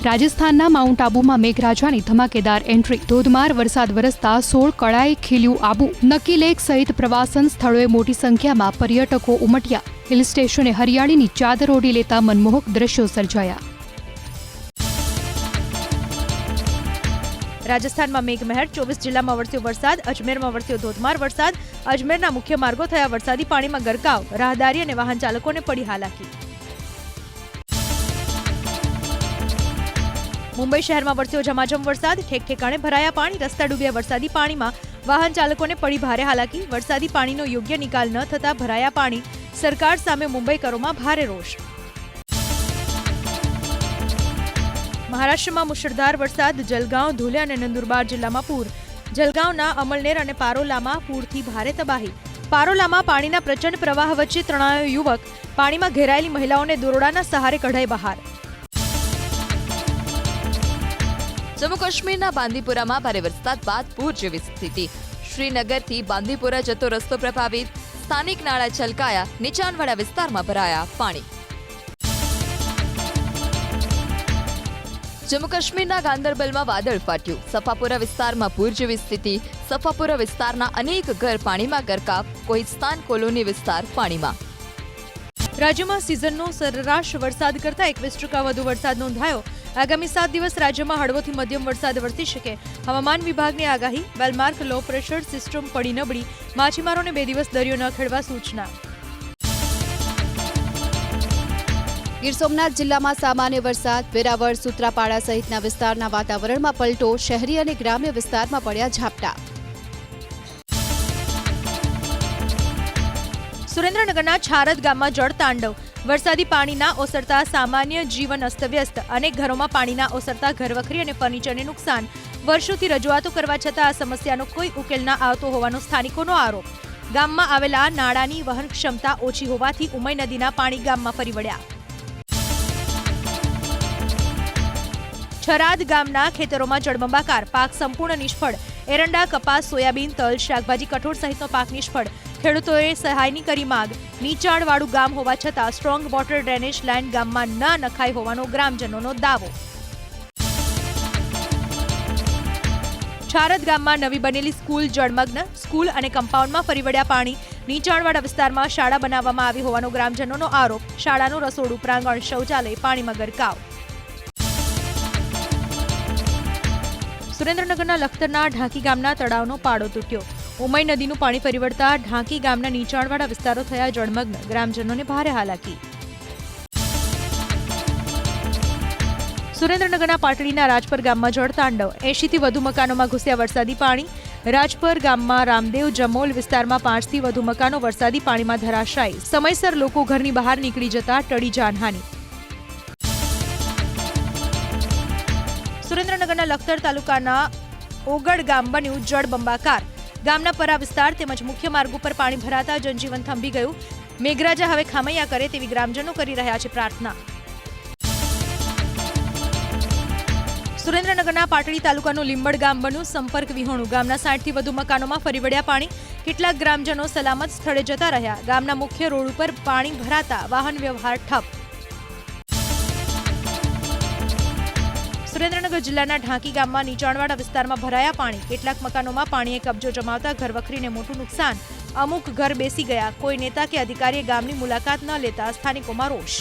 રાજસ્થાનના માઉન્ટ આબુમાં મેઘરાજાની ધમાકેદાર એન્ટ્રી. ધોધમાર વરસાદ વરસતા 16 કળાએ ખીલ્યું આબુ. નકી લેક સહિત પ્રવાસન સ્થળોએ મોટી સંખ્યામાં પર્યટકો ઉમટ્યા. હિલ સ્ટેશને હરિયાળીની ચાદર ઓઢી લેતા મનમોહક દ્રશ્યો સર્જાયા. રાજસ્થાનમાં મેઘમહેર. 24 જિલ્લામાં વરસ્યો વરસાદ. અજમેરમાં વરસ્યો ધોધમાર વરસાદ. અજમેરના મુખ્ય માર્ગો થયા વરસાદી પાણીમાં ગરકાવ. રાહદારી અને વાહન ચાલકોને પડી હાલાકી. મુંબઈ શહેરમાં વરસ્યો ઝમાઝમ વરસાદ. ઠેકઠેકાણે ભરાયા પાણી. રસ્તા ડૂબ્યા વરસાદી પાણીમાં. વાહન ચાલકોને પડી ભારે હાલાકી. વરસાદી પાણીનો યોગ્ય નિકાલ ન થતા ભરાયા પાણી. સરકાર સામે મુંબઈકરોમાં ભારે રોષ. મહારાષ્ટ્રમાં મુશળધાર વરસાદ. જલગાંવ, ધુલે અને નંદુરબાર જિલ્લામાં પૂર. જલગાંવના અમલનેર અને પારોલામાં પૂરથી ભારે તબાહી. પારોલામાં પાણીના પ્રચંડ પ્રવાહ વચ્ચે તણાયો યુવક. પાણીમાં ઘેરાયેલી મહિલાઓને દોરડાના સહારે કઢાઈ બહાર. જમ્મુ કાશ્મીરના બાંદીપુરામાં ભારે વરસાદ બાદ પૂર જેવી સ્થિતિ. શ્રીનગરથી બાંદીપુરા જતો રસ્તો પ્રભાવિત. સ્થાનિક નાળા છલકાયા. નીચાણવાળા વિસ્તારમાં ભરાયા પાણી. જમ્મુ કાશ્મીરના ગાંદરબલમાં વાદળ ફાટ્યું. સફાપુરા વિસ્તારમાં પૂર જેવી સ્થિતિ. સફાપુરા વિસ્તારના અનેક ઘર પાણીમાં ગરકાવ. કોહિસ્તાન કોલોની વિસ્તાર પાણીમાં. રાજ્યમાં સિઝનનો સરેરાશ વરસાદ કરતાં 21% વધુ વરસાદ નોંધાયો. આગામી 7 દિવસ રાજ્યમાં હળવોથી મધ્યમ વરસાદ વરસી શકે. હવામાન વિભાગની આગાહી. વેલમાર્ક લો પ્રેશર સિસ્ટમ પડી નબળી. માછીમારોને 2 દિવસ દરિયો ન ખેડવા સૂચના. ગીર સોમનાથ જિલ્લામાં સામાન્ય વરસાદ. વેરાવળ, સૂત્રાપાડા સહિતના વિસ્તારના વાતાવરણમાં પલટો. શહેરી અને ગ્રામ્ય વિસ્તારમાં પડ્યા ઝાપટા. સુરેન્દ્રનગરના છારદ ગામમાં જળતાંડવ. વરસાદી પાણીના ઓસરતા સામાન્ય જીવન અસ્તવ્યસ્ત. અનેક ઘરોમાં પાણીના ઓસરતા ઘરવખરી અને ફર્નિચરને નુકસાન. વર્ષોથી રજૂઆતો કરવા છતાં આ સમસ્યાનો કોઈ ઉકેલ ના આવતો હોવાનો સ્થાનિકોનો આરોપ. ગામમાં આવેલા નાળાની વહન ક્ષમતા ઓછી હોવાથી ઉમઈ નદીના પાણી ગામમાં ફરી વળ્યા. છરાદ ગામના ખેતરોમાં જળબંબાકાર. પાક સંપૂર્ણ નિષ્ફળ. એરંડા, કપાસ, સોયાબીન, તલ, શાકભાજી, કઠોળ સહિતનો પાક નિષ્ફળ. ખેડૂતોએ સહાયની કરી માંગ. નીચાણવાળું ગામ હોવા છતાં સ્ટ્રોંગ વોટર ડ્રેનેજ લાઇન ગામમાં ન નખાઈ હોવાનો ગ્રામજનોનો દાવો. છારદ ગામમાં નવી બનેલી સ્કૂલ જળમગ્ન. સ્કૂલ અને કમ્પાઉન્ડમાં ફરી વળ્યા પાણી. નીચાણવાળા વિસ્તારમાં શાળા બનાવવામાં આવી હોવાનો ગ્રામજનોનો આરોપ. શાળાનું રસોડું, પ્રાંગણ, શૌચાલય પાણીમાં ગરકાવ. સુરેન્દ્રનગરના લખતરના ઢાંકી ગામના તળાવનો પાડો તૂટ્યો. ઉમઈ નદીનું પાણી ફરી વળતા ઢાંકી ગામના નીચાણવાળા વિસ્તારો થયા જળમગ્ન. ગ્રામજનોને ભારે હાલાકી. સુરેન્દ્રનગરના પાટડીના રાજપર ગામમાં જળતાંડવ. 80થી વધુ મકાનોમાં ઘૂસ્યા વરસાદી પાણી. રાજપર ગામમાં રામદેવ જમોલ વિસ્તારમાં 5થી વધુ મકાનો વરસાદી પાણીમાં ધરાશાયી. સમયસર લોકો ઘરની બહાર નીકળી જતા ટળી જાનહાનિ. સુરેન્દ્રનગરના લખતર તાલુકાના ઓગડ ગામ બન્યું જળબંબાકાર. ગામના પરા વિસ્તાર તેમજ મુખ્ય માર્ગ ઉપર પાણી ભરાતા જનજીવન થંભી ગયું. મેઘરાજા હવે ખામૈયા કરે તેવી ગ્રામજનો કરી રહ્યા છે પ્રાર્થના. સુરેન્દ્રનગરના પાટડી તાલુકાનું લીંબડ ગામ બન્યું સંપર્ક વિહોણું. ગામના 60થી વધુ મકાનોમાં ફરી વળ્યા પાણી. કેટલાક ગ્રામજનો સલામત સ્થળે જતા રહ્યા. ગામના મુખ્ય રોડ ઉપર પાણી ભરાતા વાહન વ્યવહાર ઠપ. સુરેન્દ્રનગર જિલ્લાના ઢાંકી ગામમાં નીચાણવાળા વિસ્તારમાં ભરાયા પાણી. કેટલાક મકાનોમાં પાણીએ કબજો જમાવતા ઘરવખરીને મોટું નુકસાન. અમુક ઘર બેસી ગયા. કોઈ નેતા કે અધિકારીએ ગામની મુલાકાત ન લેતા સ્થાનિકોમાં રોષ.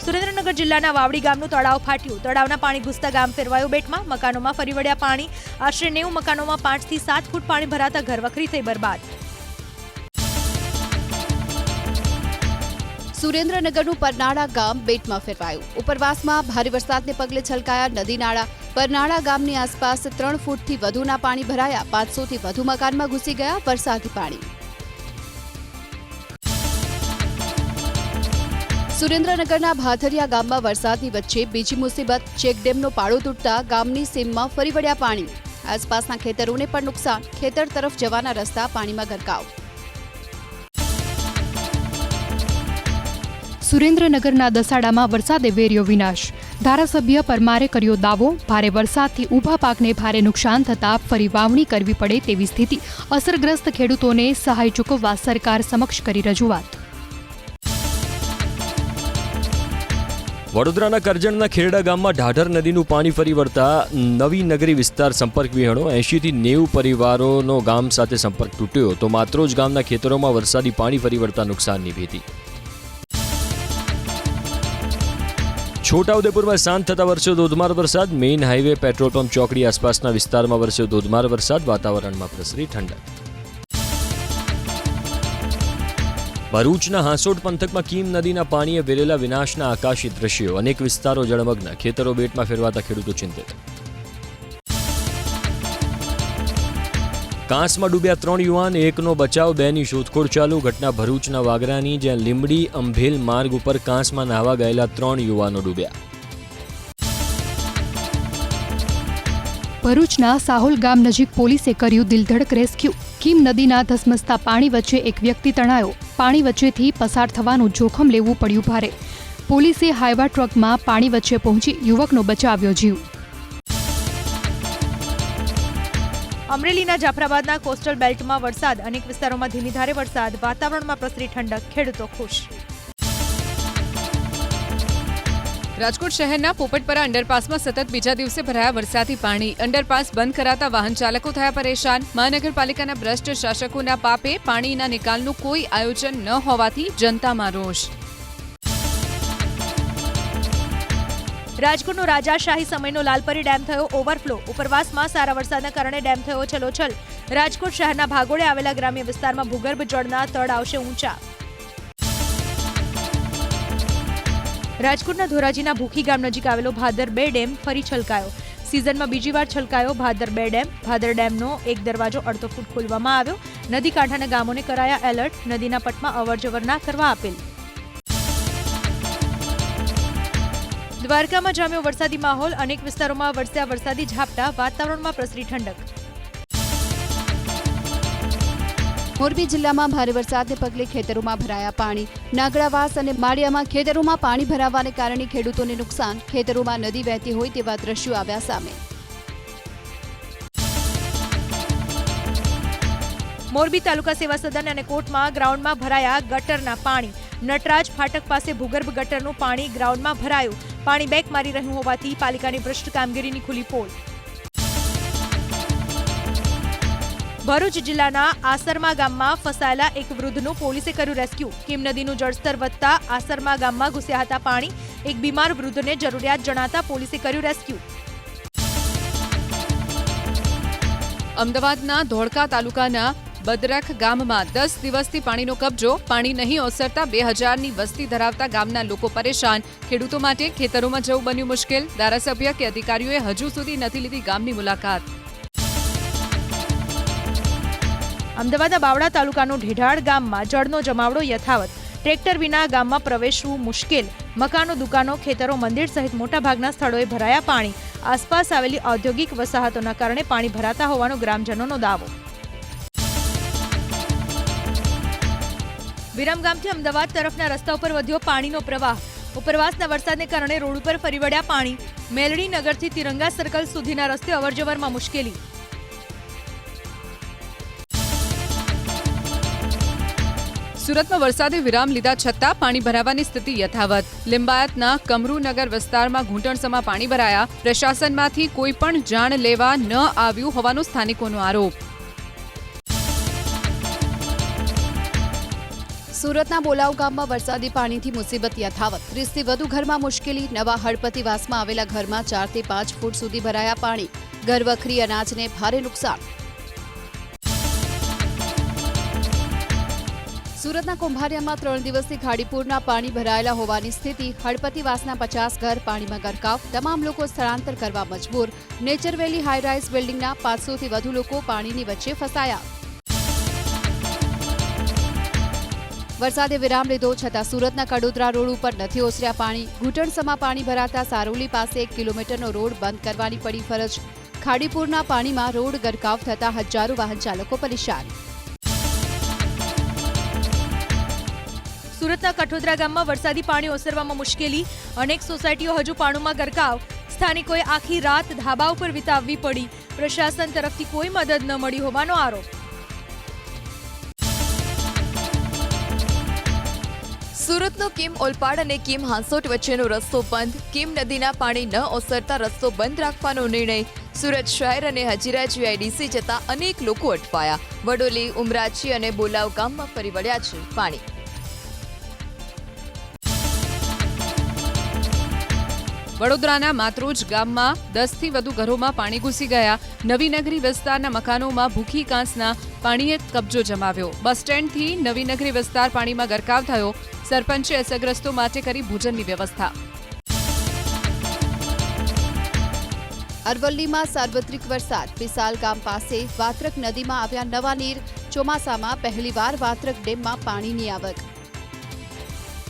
સુરેન્દ્રનગર જિલ્લાના વાવડી ગામનું તળાવ ફાટ્યું. તળાવના પાણી ઘૂસતા ગામ ફેરવાયું બેટમાં. મકાનોમાં ફરી વળ્યા પાણી. આશરે 90 મકાનોમાં 5 થી 7 ફૂટ પાણી ભરાતા ઘરવખરી થઈ બરબાદ. સુરેન્દ્રનગરનું પરનાળા ગામ બેટમાં ફેરવાયું. ઉપરવાસમાં ભારે વરસાદને પગલે છલકાયા નદી નાળા. પરનાળા ગામની આસપાસ 3 ફૂટથી વધુના પાણી ભરાયા. 500થી વધુ મકાનમાં ઘૂસી ગયા વરસાદી પાણી. સુરેન્દ્રનગરના ભાથરિયા ગામમાં વરસાદની વચ્ચે બીજી મુસીબત. ચેકડેમનો પાળો તૂટતા ગામની સીમમાં ફરી વળ્યા પાણી. આસપાસના ખેતરોને પણ નુકસાન. ખેતર તરફ જવાના રસ્તા પાણીમાં ગરકાવ. સુરેન્દ્રનગરના દસાડામાં વરસાદે વેર્યો વિનાશ. ધારાસભ્ય પરમારે કર્યો દાવો. ભારે વરસાદથી ઊભા પાકને ભારે નુકસાન થતાં ફરી વાવણી કરવી પડે તેવી સ્થિતિ. અસરગ્રસ્ત ખેડૂતોને સહાય ચૂકવવા સરકાર સમક્ષ કરી રજૂઆત. વડોદરાના કરજણના ખેરડા ગામમાં ઢાઢર નદીનું પાણી ફરી વળતા નવી નગરી વિસ્તાર સંપર્ક વિહોણો 80 થી 90 પરિવારોનો ગામ સાથે સંપર્ક તૂટ્યો તો માત્રોજ ગામના ખેતરોમાં વરસાદી પાણી ફરી વળતા નુકસાનની ભીતિ. છોટાઉદેપુરમાં શાંત થતા વરસ્યો ધોધમાર વરસાદ. મેઇન હાઈવે, પેટ્રોલ પંપ ચોકડી આસપાસના વિસ્તારમાં વરસ્યો ધોધમાર વરસાદ. વાતાવરણમાં પ્રસરી ઠંડક. ભરૂચના હાંસોડ પંથકમાં કીમ નદીના પાણીએ વેરેલા વિનાશના આકાશી દ્રશ્યો. અનેક વિસ્તારો જળમગ્ન, ખેતરો બેટમાં ફેરવાતા ખેડૂતો ચિંતિત. કાંસમાં ડૂબ્યા 3 યુવાન, એકનો બચાવ, 2ની શોધખોળ ચાલુ. ઘટના ભરૂચના વાગરાની, જ્યાં લીંબડી અંભેલ માર્ગ ઉપર કાંસમાં નાહવા ગયેલા 3 યુવાનો ડૂબ્યા. ભરૂચના સાહોલ ગામ નજીક પોલીસે કર્યું દિલધડક રેસ્ક્યુ. કીમ નદીના ધસમસતા પાણી વચ્ચે એક વ્યક્તિ તણાયો. પાણી વચ્ચેથી પસાર થવાનું જોખમ લેવું પડ્યું ભારે. પોલીસે હાઈવા ટ્રકમાં પાણી વચ્ચે પહોંચી યુવકનો બચાવ્યો જીવ. અમરેલીના જાફરાબાદના કોસ્ટલ બેલ્ટમાં વરસાદ, અનેક વિસ્તારોમાં ધીમી ધારે વરસાદ. વાતાવરણમાં પ્રસરી ઠંડક, ખેડૂતો ખુશ. રાજકોટ શહેરના પોપટપરા અંડરપાસમાં સતત બીજા દિવસે ભરાયા વરસાદી પાણી. અંડરપાસ બંધ કરાતા વાહન ચાલકો થયા પરેશાન. મહાનગરપાલિકાના ભ્રષ્ટ શાસકોના પાપે પાણીના નિકાલનું કોઈ આયોજન ન હોવાથી જનતામાં રોષ. રાજકોટનો રાજાશાહી સમયનો લાલપરી ડેમ થયો ઓવરફ્લો. ઉપરવાસમાં સારા વરસાદના કારણે ડેમ થયો છલોછલ. રાજકોટ શહેરના ભાગોળે આવેલા ગ્રામ્ય વિસ્તારમાં ભૂગર્ભ જળના તળ આવશે ઊંચા. રાજકોટના ધોરાજીના ભૂખી ગામ નજીક આવેલો ભાદર 2 ડેમ ફરી છલકાયો. સિઝનમાં બીજી વાર છલકાયો ભાદર 2 ડેમ. ભાદર ડેમનો એક દરવાજો અડધો ફૂટ ખોલવામાં આવ્યો. નદી કાંઠાના ગામોને કરાયા એલર્ટ. નદીના પટમાં અવરજવર ના કરવા આપેલ. દ્વારકામાં જામ્યો વરસાદી માહોલ. અનેક વિસ્તારોમાં વરસ્યા વરસાદી ઝાપટા. વાતાવરણમાં પ્રસરી ઠંડક. મોરબી જિલ્લામાં ભારે વરસાદને પગલે ખેતરોમાં ભરાયા પાણી. નાગડાવાસ અને માળિયામાં ખેતરોમાં પાણી ભરાવાને કારણે ખેડૂતોને નુકસાન. ખેતરોમાં નદી વહેતી હોય તેવા દ્રશ્યો આવ્યા સામે. મોરબી તાલુકા સેવા સદન અને કોટમાં ગ્રાઉન્ડમાં ભરાયા ગટરના પાણી. નટરાજ ફાટક પાસે ભૂગર્ભ ગટરનું પાણી ગ્રાઉન્ડમાં ભરાયું. પાણી બેક મારી રહ્યું હોવાથી પાલિકાની ભ્રષ્ટ કામગીરીની ખુલ્લી પોલ. ભરૂચ જિલ્લાના આસરમા ગામમાં ફસાયેલા એક વૃદ્ધનું પોલીસે કર્યું રેસ્ક્યુ. કીમ નદીનું જળસ્તર વધતા આસરમા ગામમાં ઘૂસ્યા હતા પાણી. એક બીમાર વૃદ્ધને જરૂરિયાત જણાતા પોલીસે કર્યું રેસ્ક્યુ. અમદાવાદના ધોળકા તાલુકાના બદરખ ગામમાં 10 દિવસથી પાણીનો કબજો. પાણી નહીં ઓસરતા 2000ની વસ્તી ધરાવતા ગામના લોકો પરેશાન. ખેડૂતો માટે ખેતરોમાં જવું બન્યું મુશ્કેલ. ધારાસભ્ય કે અધિકારીઓએ હજુ સુધી નથી લીધી ગામની મુલાકાત. અમદાવાદના બાવળા તાલુકાનું ઢેઢાળ ગામમાં જળનો જમાવડો યથાવત. ટ્રેક્ટર વિના ગામમાં પ્રવેશવું મુશ્કેલ. મકાનો, દુકાનો, ખેતરો, મંદિર સહિત મોટાભાગના સ્થળોએ ભરાયા પાણી. આસપાસ આવેલી ઔદ્યોગિક વસાહતોના કારણે પાણી ભરાતા હોવાનો ગ્રામજનોનો દાવો. વિરમગામથી અમદાવાદ તરફના રસ્તા ઉપર વધ્યો પાણીનો પ્રવાહ. ઉપરવાસના વરસાદને કારણે રોડ ઉપર ફરી વળ્યા પાણી. મેલડી નગરથી તિરંગા સર્કલ સુધીના રસ્તે અવરજવરમાં મુશ્કેલી. સુરતમાં વરસાદે વિરામ લીધા છતાં પાણી ભરાવાની સ્થિતિ યથાવત. લિંબાયતના કમરૂનગર વિસ્તારમાં ઘૂંટણસમાં પાણી ભરાયા. પ્રશાસનમાંથી કોઈ પણ જાણ લેવા ન આવ્યું હોવાનો સ્થાનિકોનો આરોપ. સુરતના બોલાવ ગામમાં વરસાદી પાણીથી મુસીબત યથાવત. 30થી વધુ ઘરમાં મુશ્કેલી. નવા હળપતિવાસમાં આવેલા ઘરમાં 4 થી 5 ફૂટ સુધી ભરાયા પાણી. ઘરવખરી અનાજને ભારે નુકસાન. સુરતના કુંભારિયામાં 3 દિવસથી ખાડીપુરના પાણી ભરાયેલા હોવાની સ્થિતિ. હળપતિવાસના 50 ઘર પાણીમાં ગરકાવ. તમામ લોકો સ્થળાંતર કરવા મજબૂર. નેચર વેલી હાઈરાઇઝ બિલ્ડિંગના 500થી વધુ લોકો પાણીની વચ્ચે ફસાયા. વરસાદે વિરામ લીધો છતાં સુરતના કડોદરા રોડ ઉપર નથી ઓસર્યા પાણી. ઘૂંટણસમાં પાણી ભરાતા સારોલી પાસે 1 કિલોમીટરનો રોડ બંધ કરવાની પડી ફરજ. ખાડીપુરના પાણીમાં રોડ ગરકાવ થતા હજારો વાહન ચાલકો પરેશાન. સુરતના કઠોદરા ગામમાં વરસાદી પાણી ઓસરવામાં મુશ્કેલી. અનેક સોસાયટીઓ હજુ પાણીમાં ગરકાવ. સ્થાનિકોએ આખી રાત ધાબા ઉપર વિતાવવી પડી. પ્રશાસન તરફથી કોઈ મદદ ન મળી હોવાનો આરોપ. સુરતનો કિમ ઓલપાડ અને કિમ હાંસોટ વચ્ચેનો રસ્તો બંધ, કિમ નદીના પાણી ન ઓસરતા રસ્તો બંધ રાખવાનો નિર્ણય. સુરત શહેર અને હજીરા જીઆઈડીસી જતા અનેક લોકો અટવાયા. વડોલી, ઉમરાછી અને બોલાવ ગામમાં ફરી વળ્યા છે પાણી. વડોદરાના માત્રોજ ગામમાં 10થી વધુ ઘરોમાં પાણી ઘૂસી ગયા. નવીનગરી વિસ્તારના મકાનોમાં ભૂખી કાંસના પાણીએ કબજો જમાવ્યો. બસ સ્ટેન્ડથી નવીનગરી વિસ્તાર પાણીમાં ગરકાવ થયો. સરપંચે અસરગ્રસ્તો માટે કરી ભોજનની વ્યવસ્થા. અરવલ્લીમાં સાર્વત્રિક વરસાદ. પિસાલ ગામ પાસે વાત્રક નદીમાં આવ્યા નવા નીર. ચોમાસામાં પહેલીવાર વાત્રક ડેમમાં પાણીની આવક.